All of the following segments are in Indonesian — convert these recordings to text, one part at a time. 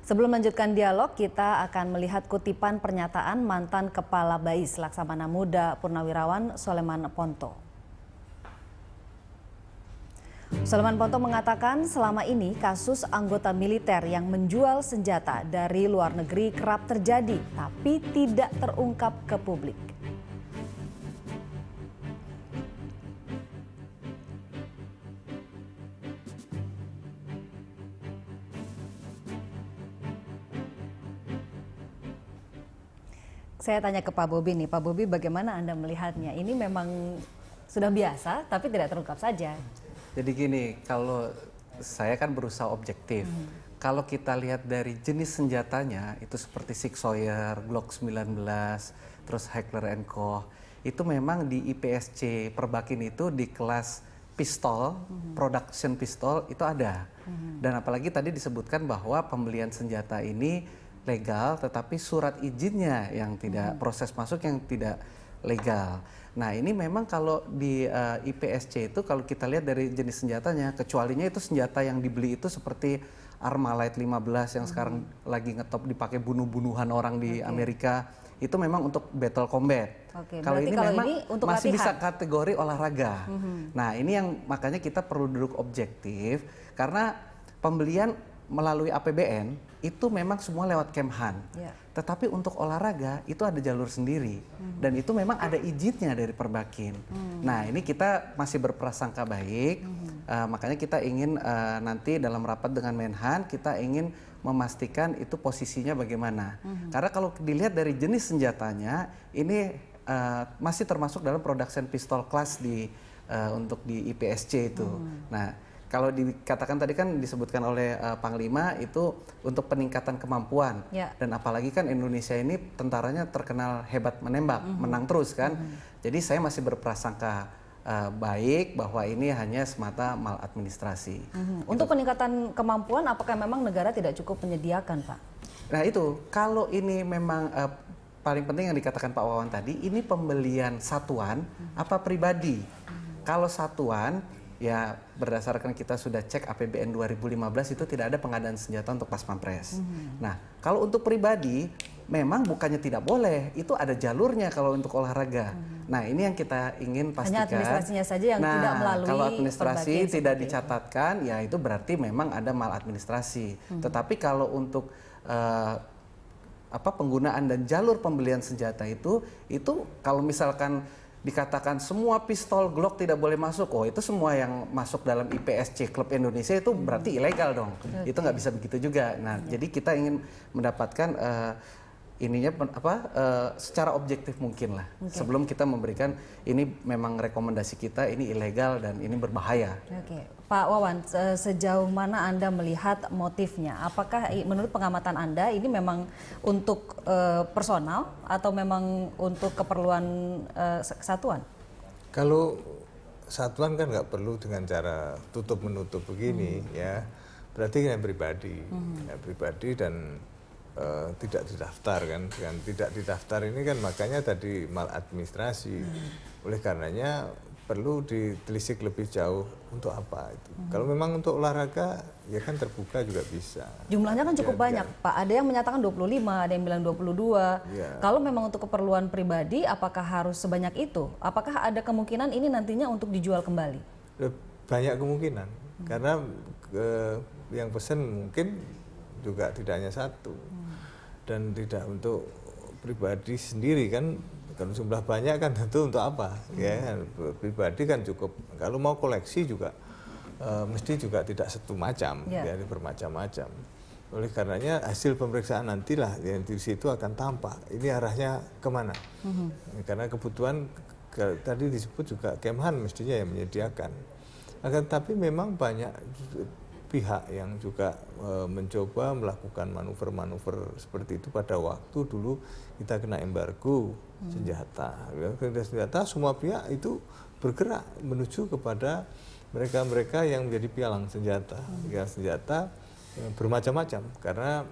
Sebelum melanjutkan dialog, kita akan melihat kutipan pernyataan mantan Kepala BAIS Laksamana Muda Purnawirawan Soleman Ponto. Soleman Ponto mengatakan selama ini kasus anggota militer yang menjual senjata dari luar negeri kerap terjadi, tapi tidak terungkap ke publik. Saya tanya ke Pak Bobi nih, Pak Bobi bagaimana Anda melihatnya? Ini memang sudah biasa tapi tidak terungkap saja. Jadi gini, kalau saya kan berusaha objektif. Kalau kita lihat dari jenis senjatanya, itu seperti Sig Sauer, Glock 19, terus Heckler & Koch, itu memang di IPSC Perbakin itu di kelas pistol, production pistol itu ada. Dan apalagi tadi disebutkan bahwa pembelian senjata ini legal, tetapi surat izinnya yang tidak, proses masuk yang tidak legal. Nah ini memang kalau di IPSC itu kalau kita lihat dari jenis senjatanya, kecualinya itu senjata yang dibeli itu seperti Armalite 15 yang sekarang lagi ngetop dipakai bunuh-bunuhan orang di Amerika, itu memang untuk battle combat. Kalau ini memang ini untuk masih latihan. Bisa kategori olahraga. Nah ini yang makanya kita perlu duduk objektif, karena pembelian melalui APBN itu memang semua lewat Kemhan. Tetapi untuk olahraga itu ada jalur sendiri dan itu memang ada izinnya dari Perbakin. Nah ini kita masih berprasangka baik, makanya kita ingin nanti dalam rapat dengan Menhan kita ingin memastikan itu posisinya bagaimana. Karena kalau dilihat dari jenis senjatanya ini masih termasuk dalam production pistol class di untuk di IPSC itu. Nah kalau dikatakan tadi kan disebutkan oleh Panglima itu untuk peningkatan kemampuan dan apalagi kan Indonesia ini tentaranya terkenal hebat menembak, menang terus kan. Jadi saya masih berprasangka baik bahwa ini hanya semata maladministrasi. Untuk peningkatan kemampuan apakah memang negara tidak cukup menyediakan, Pak? Nah itu kalau ini memang paling penting yang dikatakan Pak Wawan tadi, ini pembelian satuan apa pribadi. Kalau satuan ya berdasarkan kita sudah cek APBN 2015 itu tidak ada pengadaan senjata untuk pas pampres. Nah kalau untuk pribadi memang bukannya tidak boleh, itu ada jalurnya kalau untuk olahraga. Nah ini yang kita ingin pastikan. Hanya administrasinya saja yang tidak melalui. Kalau administrasi tidak dicatatkan, ya itu berarti memang ada maladministrasi. Tetapi kalau untuk penggunaan dan jalur pembelian senjata itu kalau misalkan dikatakan semua pistol Glock tidak boleh masuk, oh itu semua yang masuk dalam IPSC Klub Indonesia itu berarti ilegal dong. Itu nggak bisa begitu juga. Nah jadi kita ingin mendapatkan ininya secara objektif mungkin lah. Sebelum kita memberikan ini memang rekomendasi kita ini ilegal dan ini berbahaya. Pak Wawan, sejauh mana Anda melihat motifnya? Apakah menurut pengamatan Anda ini memang untuk personal atau memang untuk keperluan kesatuan? Kalau satuan kan nggak perlu dengan cara tutup menutup begini ya. Berarti yang pribadi, ya, pribadi dan tidak didaftar kan. Dengan tidak didaftar ini kan makanya tadi maladministrasi. Oleh karenanya perlu ditelisik lebih jauh untuk apa itu. Kalau memang untuk olahraga ya kan terbuka juga bisa. Jumlahnya kan cukup banyak, Pak. Ada yang menyatakan 25, ada yang bilang 22. Kalau memang untuk keperluan pribadi, apakah harus sebanyak itu? Apakah ada kemungkinan ini nantinya untuk dijual kembali? Banyak kemungkinan, karena yang pesen mungkin juga tidak hanya satu. Dan tidak untuk pribadi sendiri kan. Kalau jumlah banyak kan tentu untuk apa ya, pribadi kan cukup. Kalau mau koleksi juga mesti juga tidak satu macam, ya bermacam-macam. Oleh karenanya hasil pemeriksaan nantilah yang di situ akan tampak ini arahnya kemana. Karena kebutuhan tadi disebut juga Kemhan mestinya yang menyediakan. Akan tapi memang banyak pihak yang juga mencoba melakukan manuver-manuver seperti itu pada waktu dulu kita kena embargo senjata. Senjata semua pihak itu bergerak menuju kepada mereka-mereka yang menjadi pialang senjata. Pialang senjata bermacam-macam karena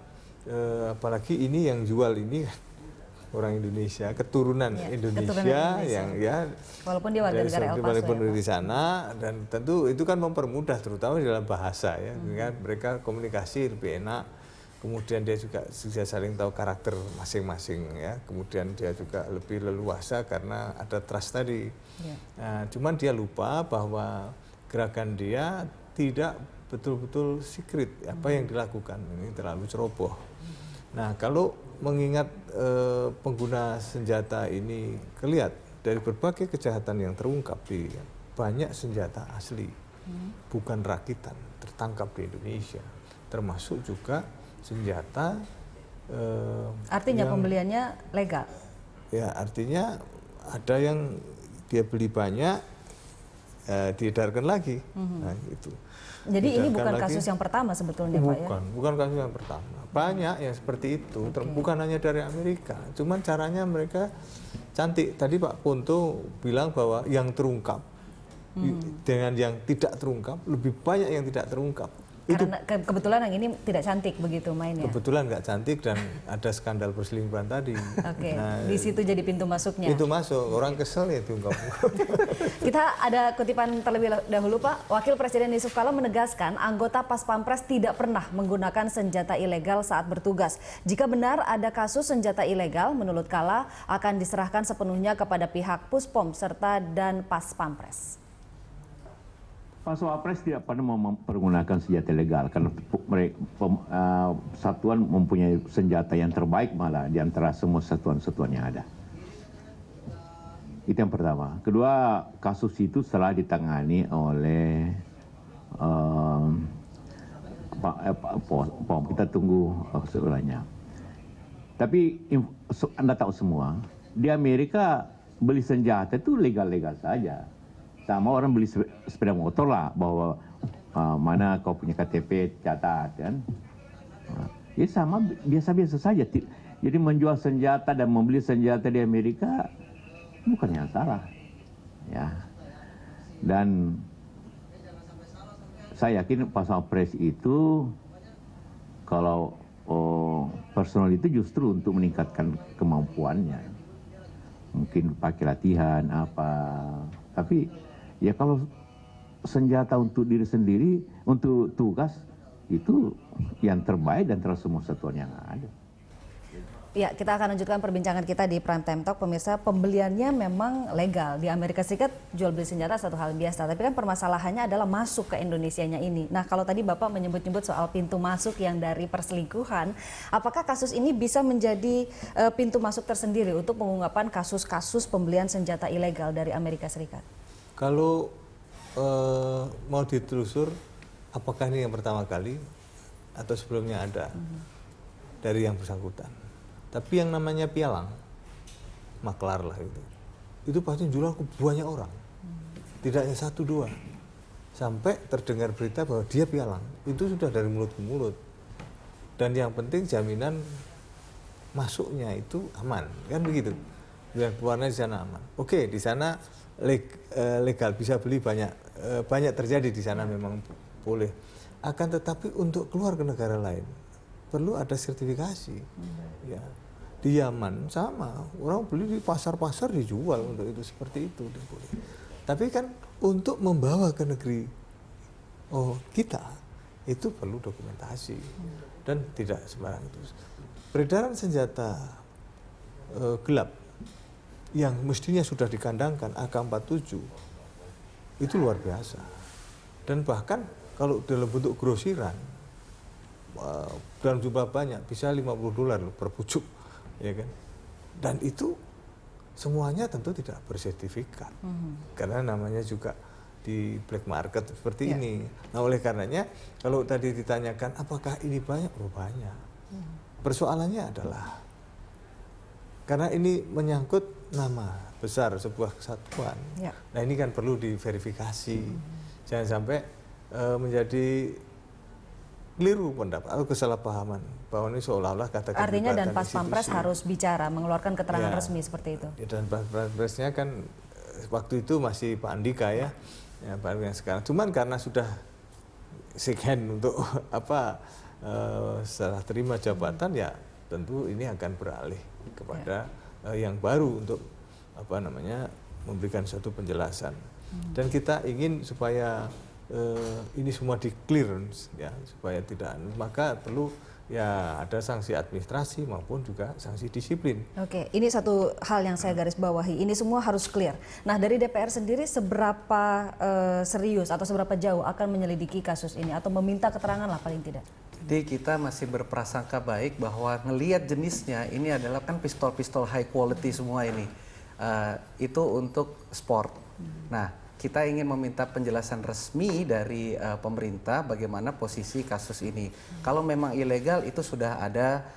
apalagi ini yang jual ini orang Indonesia, keturunan Indonesia yang ya walaupun dia warga negara El Paso walaupun di sana, dan tentu itu kan mempermudah terutama di dalam bahasa ya, mereka komunikasi lebih enak kemudian dia juga sudah saling tahu karakter masing-masing ya, kemudian dia juga lebih leluasa karena ada trust tadi. Nah, cuman dia lupa bahwa gerakan dia tidak betul-betul secret apa yang dilakukan, ini terlalu ceroboh. Nah, kalau mengingat pengguna senjata ini kelihatan dari berbagai kejahatan yang terungkap di banyak senjata asli, bukan rakitan, tertangkap di Indonesia, termasuk juga senjata. Artinya pembeliannya legal? Ya, artinya ada yang dia beli banyak, diedarkan lagi. Nah, itu. Jadi ini bukan kasus yang pertama sebetulnya, Pak ya? Bukan kasus yang pertama. Banyak yang seperti itu, bukan hanya dari Amerika. Cuman caranya mereka cantik. Tadi Pak Ponto bilang bahwa yang terungkap dengan yang tidak terungkap, lebih banyak yang tidak terungkap. Karena kebetulan yang ini tidak cantik begitu mainnya. Kebetulan nggak cantik dan ada skandal perselingkuhan tadi. Oke, di situ jadi pintu masuknya. Itu masuk, orang kesel ya itu. Kita ada kutipan terlebih dahulu Pak. Wakil Presiden Yusuf Kala menegaskan anggota Pas Pampres tidak pernah menggunakan senjata ilegal saat bertugas. Jika benar ada kasus senjata ilegal, menurut Kala akan diserahkan sepenuhnya kepada pihak Puspom serta dan Pas Pampres. Pas Wapres tidak pernah mempergunakan senjata legal karena satuan mempunyai senjata yang terbaik malah di antara semua satuan-satuan yang ada. Itu yang pertama. Kedua, kasus itu telah ditangani oleh POM. Kita tunggu sebenarnya. Tapi Anda tahu semua, di Amerika beli senjata itu legal-legal saja. Sama orang beli sepeda motor lah, bahwa mana kau punya KTP catat kan. Ya sama, biasa-biasa saja. Jadi menjual senjata dan membeli senjata di Amerika bukan yang salah. Ya. Dan saya yakin Pas Pampres itu kalau personal itu justru untuk meningkatkan kemampuannya. Mungkin pakai latihan apa. Tapi ya kalau senjata untuk diri sendiri, untuk tugas, itu yang terbaik dan terus semua satuan yang ada. Ya, kita akan lanjutkan perbincangan kita di Prime Time Talk. Pemirsa, pembeliannya memang legal. Di Amerika Serikat jual beli senjata satu hal biasa. Tapi kan permasalahannya adalah masuk ke Indonesianya ini. Nah, kalau tadi Bapak menyebut-nyebut soal pintu masuk yang dari perselingkuhan, apakah kasus ini bisa menjadi pintu masuk tersendiri untuk pengungkapan kasus-kasus pembelian senjata ilegal dari Amerika Serikat? Kalau mau ditelusur, apakah ini yang pertama kali atau sebelumnya ada dari yang bersangkutan. Tapi yang namanya pialang, maklar lah itu pasti jual ke banyak orang, tidak hanya satu dua, sampai terdengar berita bahwa dia pialang, itu sudah dari mulut ke mulut. Dan yang penting jaminan masuknya itu aman, kan begitu. Dan keluarnya di sana aman. Oke, di sana legal, bisa beli banyak terjadi di sana, memang boleh. Akan tetapi untuk keluar ke negara lain perlu ada sertifikasi. Ya. Di Yaman sama, orang beli di pasar-pasar dijual untuk itu, seperti itu. Tapi kan untuk membawa ke negeri kita itu perlu dokumentasi dan tidak sembarang itu. Peredaran senjata gelap yang mestinya sudah dikandangkan AK-47 itu luar biasa. Dan bahkan kalau dalam bentuk grosiran dalam jumlah banyak bisa $50 per pucuk, ya kan? Dan itu semuanya tentu tidak bersertifikat, karena namanya juga di black market seperti ini. Nah, oleh karenanya kalau tadi ditanyakan apakah ini banyak, banyak. Persoalannya adalah karena ini menyangkut nama besar sebuah kesatuan. Nah, ini kan perlu diverifikasi. Jangan sampai menjadi keliru pendapat atau kesalahpahaman bahwa ini seolah-olah kata artinya dan Pas Pampres harus bicara, mengeluarkan keterangan resmi seperti itu. Ya, dan Pas Pampresnya kan waktu itu masih Pak Andika ya Pak Andika yang sekarang. Cuman karena sudah shake-hand untuk setelah terima jabatan, ya tentu ini akan beralih kepada yang baru untuk memberikan suatu penjelasan. Dan kita ingin supaya ini semua di clearance ya supaya tidak, maka perlu ya ada sanksi administrasi maupun juga sanksi disiplin. Oke, ini satu hal yang saya garis bawahi. Ini semua harus clear. Nah, dari DPR sendiri seberapa serius atau seberapa jauh akan menyelidiki kasus ini atau meminta keterangan lah paling tidak? Jadi kita masih berprasangka baik bahwa ngelihat jenisnya ini adalah kan pistol-pistol high quality semua ini. Itu untuk sport. Nah, kita ingin meminta penjelasan resmi dari pemerintah bagaimana posisi kasus ini. Kalau memang ilegal itu sudah ada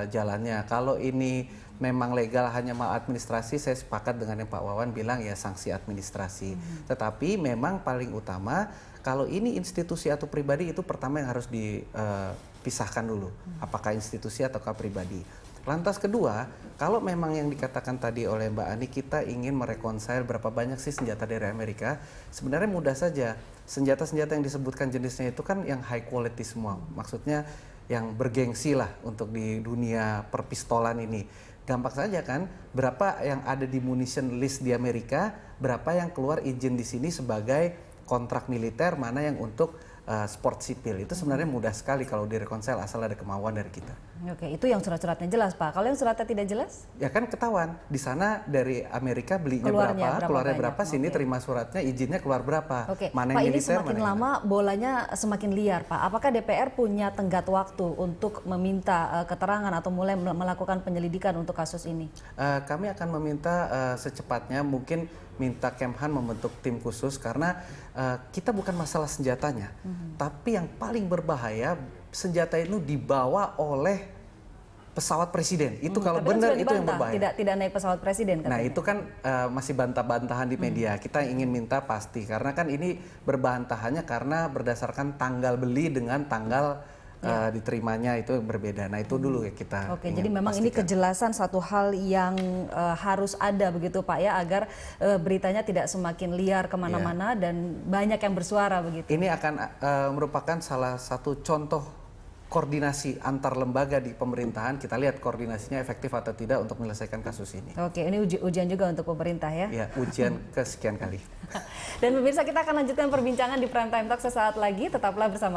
jalannya. Kalau ini memang legal hanya maladministrasi, saya sepakat dengan yang Pak Wawan bilang ya sanksi administrasi. Tetapi memang paling utama kalau ini institusi atau pribadi itu pertama yang harus dipisahkan dulu. Apakah institusi ataukah pribadi. Lantas kedua, kalau memang yang dikatakan tadi oleh Mbak Ani, kita ingin mereconcile berapa banyak sih senjata dari Amerika, sebenarnya mudah saja. Senjata-senjata yang disebutkan jenisnya itu kan yang high quality semua. Maksudnya yang bergengsi lah untuk di dunia perpistolan ini. Gampang saja kan, berapa yang ada di munition list di Amerika, berapa yang keluar izin di sini sebagai kontrak militer, mana yang untuk sport sipil. Itu sebenarnya mudah sekali kalau direkonsel asal ada kemauan dari kita. Oke, itu yang surat-suratnya jelas, Pak. Kalau yang suratnya tidak jelas? Ya kan ketahuan. Di sana dari Amerika belinya Keluarnya keluarnya banyak. berapa, sini terima suratnya, izinnya keluar berapa. Oke, Mana Pak, yang ini militer, semakin mana yang lama bolanya semakin liar, Pak. Apakah DPR punya tenggat waktu untuk meminta keterangan atau mulai melakukan penyelidikan untuk kasus ini? Kami akan meminta secepatnya, mungkin minta Kemhan membentuk tim khusus karena kita bukan masalah senjatanya, tapi yang paling berbahaya senjata itu dibawa oleh pesawat presiden. Itu kalau benar itu yang berbahaya. Tidak naik pesawat presiden katanya. Nah itu kan masih bantah-bantahan di media. Kita ingin minta pasti karena kan ini berbantahannya karena berdasarkan tanggal beli dengan tanggal diterimanya itu berbeda. Nah itu dulu ya kita. Oke, jadi memang ini kejelasan satu hal yang harus ada begitu Pak ya, agar beritanya tidak semakin liar kemana-mana dan banyak yang bersuara begitu. Ini akan merupakan salah satu contoh koordinasi antar lembaga di pemerintahan. Kita lihat koordinasinya efektif atau tidak untuk menyelesaikan kasus ini. Oke, ini ujian juga untuk pemerintah ya. Ya, ujian kesekian kali. Dan pemirsa, kita akan lanjutkan perbincangan di Prime Time Talk sesaat lagi. Tetaplah bersama